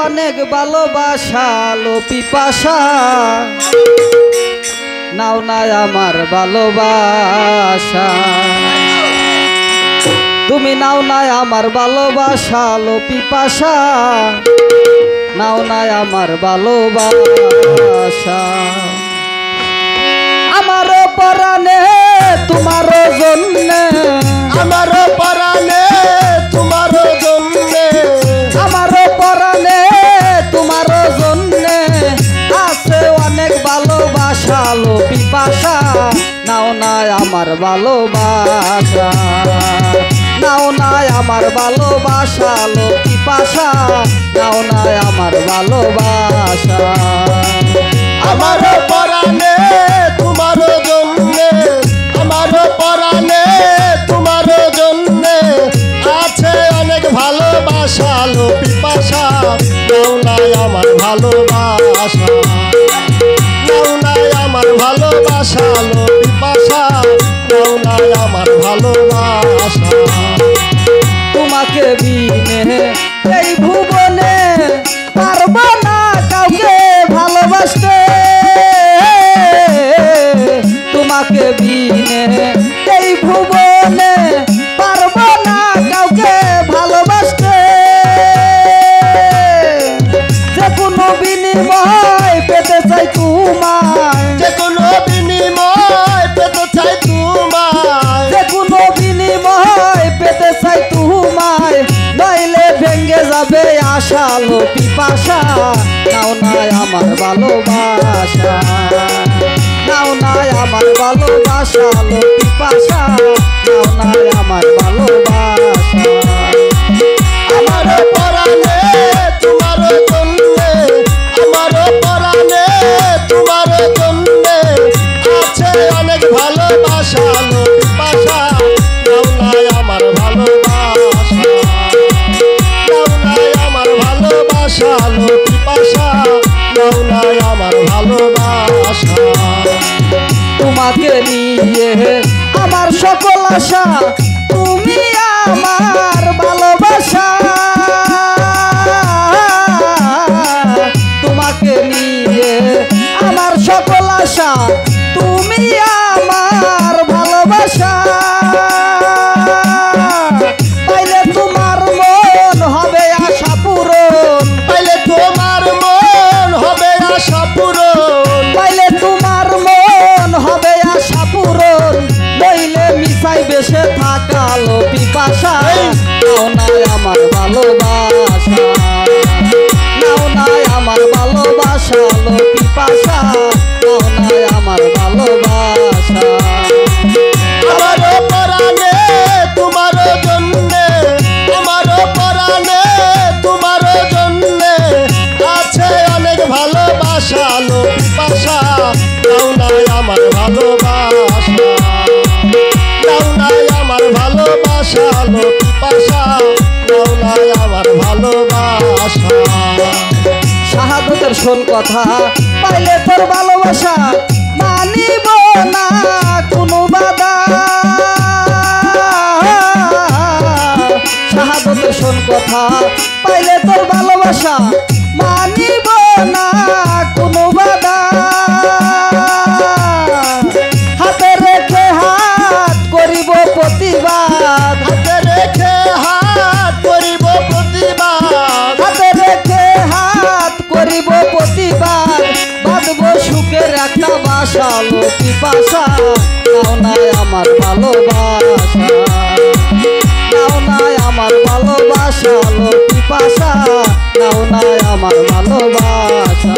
অনেক ভালোবাসা লো পিপাসা নাও না আমার ভালোবাসা তুমি নাও না আমার ভালোবাসা লো পিপাসা নাও না আমার ভালোবাসা আমার পরাণে তোমার জন্যে আমার পরাণে তোমার জন্যে আমার পরাণে তোমার জন্যে আছে অনেক ভালোবাসা লো পিপাসা নাও না আমার ভালোবাসা নাও না আমার ভালোবাসা লো পিপাসা নাও না আমার ভালোবাসা আমার পরাণে তোমার জন্যে আমার পরাণে তোমার জন্যে আছে অনেক ভালোবাসা লো পিপাসা নাও না আমার ভালোবাসা নাও না আমার ভালোবাসা লো পিপাসা নাও না আমার ভালোবাসা তোমাকে বিনে এই ভুবনে পারবো না কাউকে ভালোবাসতে তোমাকে বিনে এই ভুবনে পারবো না কাউকে ভালোবাসতে যে কোনো বিনিময় পেতে চাই তোমায় যে কোনো বিনিময় পেতে চাই তোমায় যে কোনো বিনিময় পেতে চাই তোমায় নইলে ভেঙ্গে যাবে আশা লো পিপাসা নাও না আমার ভালোবাসা নাও না আমার ভালোবাসা লো পিপাসা নাও না আমার ভালোবাসা আমার পরাণে তোমার জন্যে আমার পরাণে তোমার জন্যে আছে অনেক ভালোবাসা লো পিপাসা নাও না আমার ভালোবাসা নাও না আমার ভালোবাসা লো পিপাসা নাও না আমার ভালোবাসা তোমাকে নিয়ে আমার সকল আশা তুমি আমার ভালোবাসা তোমাকে নিয়ে আমার সকল আশা তুমি আমার ভালোবাসা পাইলে তোমার মন হবে আশা পূরণ পাইলে তোমার মন হবে আশা পূরণ পাইলে তোমার মন হবে আশা পূরণ নইলে মিশাই বেশে থাকালো পিপাসা নাও না আমার ভালোবাসা নাও না আমার ভালোবাসা লো পিপাসা নাও না আমার ভালোবাসা আমার পরাণে তোমার জন্যে আমার পরাণে তোমার জন্যে আছে অনেক ভালোবাসা লো পিপাসা নাও না আমার ভালোবাসা নাও না আমার ভালোবাসা লো পিপাসা নাও না আমার ভালোবাসা শাহাদতের শোন কথা পাইলে তোর ভালোবাসা মানিব না কোনো বাধা শাহাদতের শোন কথা পাইলে তোর ভালোবাসা মানিব না কোনো বাধা হাতে রেখে হাত করিব প্রতিবাদ হাতে রেখে হাত করিব প্রতিবাদ হাতে রেখে হাত করিব প্রতিবাদ বাঁধব সুখের একটা বাসা লো পিপাসা নাও না আমার ভালোবাসা নাও না আমার ভালোবাসা লো পিপাসা নাও না আমার ভালোবাসা